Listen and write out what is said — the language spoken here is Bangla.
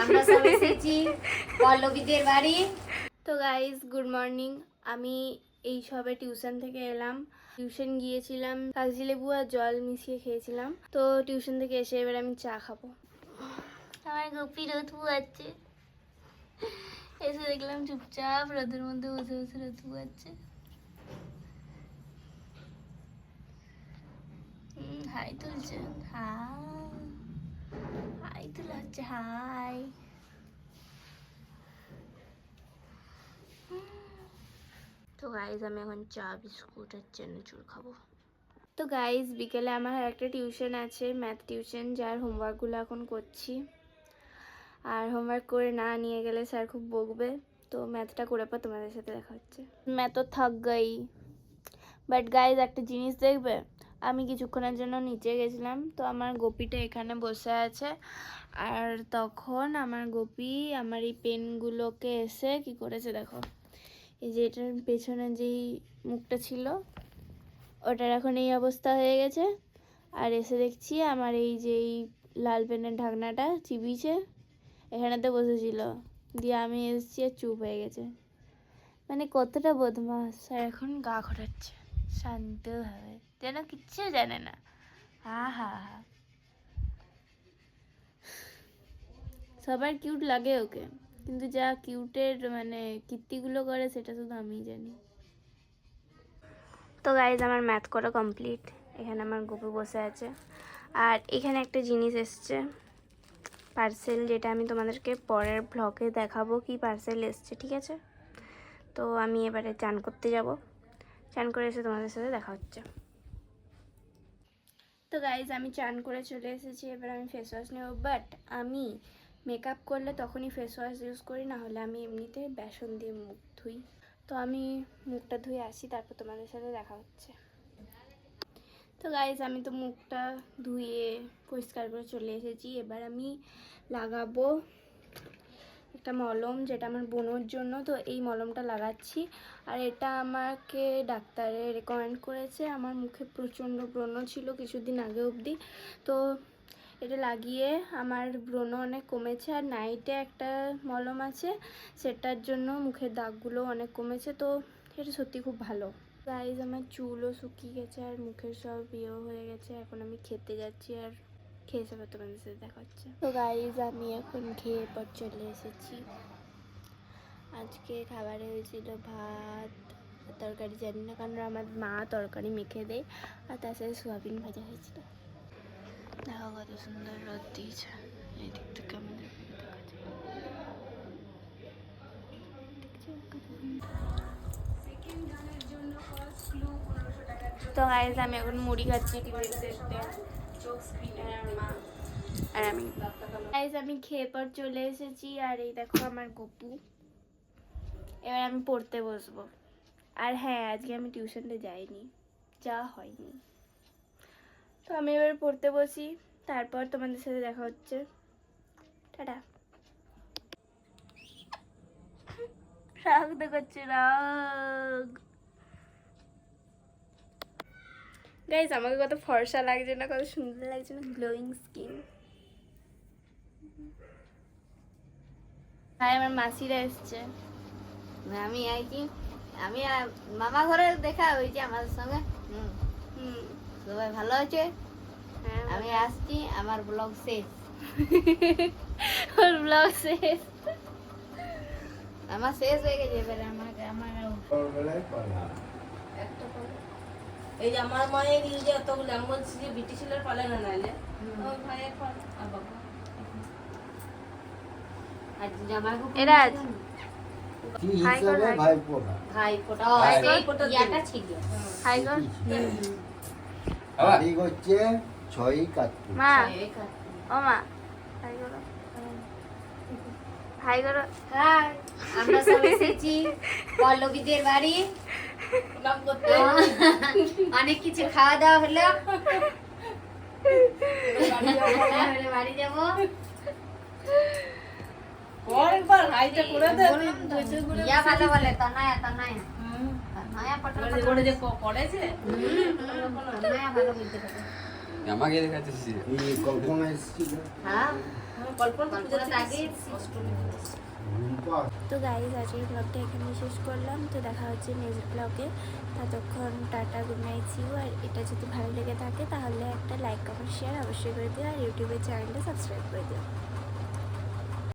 আমরা সব এসেছি পল্লবীদের বাড়ি। তো গাইজ গুড মর্নিং। আমি এই সবে টিউশন থেকে এলাম। টিউশন গিয়েছিলাম, কাগজি লেবু আর জল মিশিয়ে খেয়েছিলাম। তো টিউশন থেকে এসে এবার আমি চা খাবো। আমার গোপী রোদ আছে, এসে দেখলাম চুপচাপ রোদের মধ্যে বসে বসে রোদ আছে। হাই তুলছেন, হাই তোলা হচ্ছে, হাই। তো গাইজ আমি এখন চা বিস্কুট আর চানাচুর খাবো। তো গাইজ বিকেলে আমার একটা টিউশন আছে, ম্যাথ টিউশন, যার হোমওয়ার্কগুলো এখন করছি। আর হোমওয়ার্ক করে না নিয়ে গেলে স্যার খুব বকবে। তো ম্যাথটা করে পর তোমাদের সাথে দেখা হচ্ছে। ম্যাথ তো থাক গাই, বাট গাইজ একটা জিনিস দেখবে, আমি কিছুক্ষণের জন্য নিচে গেছিলাম, তো আমার গোপীটা এখানে বসে আছে। আর তখন আমার গোপী আমার এই পেনগুলোকে এসে কি করেছে দেখো, এই যে এটার পেছনে যেই মুখটা ছিল ওটার এখন এই অবস্থা হয়ে গেছে। আর এসে দেখছি আমার এই যে এই লাল পেনের ঢাকনাটা চিবিয়েছে, এখানেতে বসেছিল, দিয়ে আমি এসেছি আর চুপ হয়ে গেছে। মানে কতটা বদমাস। আর এখন গা ঘোরাচ্ছে শান্তভাবে, যেন কিচ্ছু জানে না। হা। সবার কিউট লাগে ওকে, কিন্তু যা কিউটের মানে কীর্তিগুলো করে সেটা শুধু আমিই জানি। তো গাইজ আমার ম্যাথ করা কমপ্লিট। এখানে আমার গোপু বসে আছে। আর এখানে একটা জিনিস এসছে, পার্সেল, যেটা আমি তোমাদেরকে পরের ব্লগে দেখাবো কি পার্সেল এসছে, ঠিক আছে? তো আমি এবারে চান করতে যাব, চান করে এসে তোমাদের সাথে দেখা হচ্ছে। তো গাইজ আমি চান করে চলে এসেছি, এবার আমি ফেস ওয়াশ নেব। বাট আমি মেকআপ করলে তখনই ফেস ওয়াশ ইউজ করি, না হলে আমি এমনিতে বেসন দিয়ে মুখ ধুই। তো আমি মুখটা ধুয়ে আসি, তারপর তোমাদের সাথে দেখা হচ্ছে। তো গাইজ আমি তো মুখটা ধুয়ে পরিষ্কার করে চলে এসেছি। এবার আমি লাগাবো একটা মলম, যেটা আমার বোনের জন্য। তো এই মলমটা লাগাচ্ছি। আর এটা আমাকে ডাক্তারে রেকমেন্ড করেছে। আমার মুখে প্রচণ্ড ব্রণ ছিল কিছুদিন আগে অবধি, তো এটা লাগিয়ে আমার ব্রণ অনেক কমেছে। আর নাইটে একটা মলম আছে, সেটার জন্য মুখের দাগগুলো অনেক কমেছে। তো এটা সত্যি খুব ভালো। গাইজ আমার চুলও শুকিয়ে গেছে আর মুখের সব ইয়েও হয়ে গেছে। এখন আমি খেতে যাচ্ছি, আর খেয়ে সব তোমাদের সাথে দেখা হচ্ছে। তো গাইজ আমি এখন খেয়ে পর চলে এসেছি। আজকে খাবারে হয়েছিল ভাত, তরকারি জানি না, কারণ আমার মা তরকারি মেখে দেয়। আর তার সাথে সোয়াবিন ভাজা হয়েছিল। দেখো কত সুন্দর রোদ দিয়েছে, এই দিক থেকে আমাদের তো গাইজ আমি এখন মুড়ি খাচ্ছি টিভি দেখতে, আর আমি গাইজ আমি খেয়ে পর চলে এসেছি। আর এই দেখো আমার গপু, এবার আমি পড়তে বসবো। আর হ্যাঁ, আজকে আমি টিউশনটা যাইনি, যা হয়নি। তো আমি এবার পড়তে বসি, তারপর তোমাদের সাথে দেখা হচ্ছে। টাটা। রাগ দেখাচ্ছে, রাগ। গাইজ আমাকে কত ফর্সা লাগছে না, কত সুন্দর লাগছে না, গ্লোয়িং স্কিন। ভাই আমার মাসিরা এসছে। আমি আইছি, আমি মামা ঘরে দেখা হয়েছে আমাদের সঙ্গে। সবাই ভালো আছে? হ্যাঁ, আমি আসছি, আমার ব্লগ শেষ। ওর ব্লগ শেষ। আমার শেষ হয়ে গেছে। এবারে আমাকে আমার এই যে আমার মায়ের এই যে এতগুলো আমি বলছি যে বিটি ছেলের পালে না নাইলে ওই ভাইয়ের ফল আর বাবা আজ জামাইকে এরাজ কি হিসাবে ভাইপোটা ভাইফোঁটা ভাইফোঁটা ইয়াটা ছিল। হাই গো তারিখ হচ্ছে 6ই কার্তিক। মা, ও মা, হাই করো, হাই করো। হাই, আমরা সব এসেছি পল্লবীদের বাড়ি। নাম করতে অনেক কিছু খাওয়া দাওয়া হলো, বাড়ি যাবো। একবার হাইটা করে দে ইয়া ভালো বলে তনয়া তনয়া তনয়া পটল ওরে যে পড়েছে তনয়া ভালো বলতে পারে। আমাকে দেখাচ্ছিস এই কল্পনা এসেছিল। হ্যাঁ হ্যাঁ, কল্পনা তো পুজো কল্পনার আগে অষ্টমী দিবস। তো গাইজ আজকের ব্লগটা এখানে শেষ করলাম। তো দেখা হচ্ছে নেক্সট ব্লগে। ততক্ষণ tata, good night, see you. আর এটা যদি ভালো লেগে থাকে তাহলে একটা লাইক, কমেন্ট, শেয়ার অবশ্যই করে দিও। আর ইউটিউবের চ্যানেলটা সাবস্ক্রাইব করে দিও।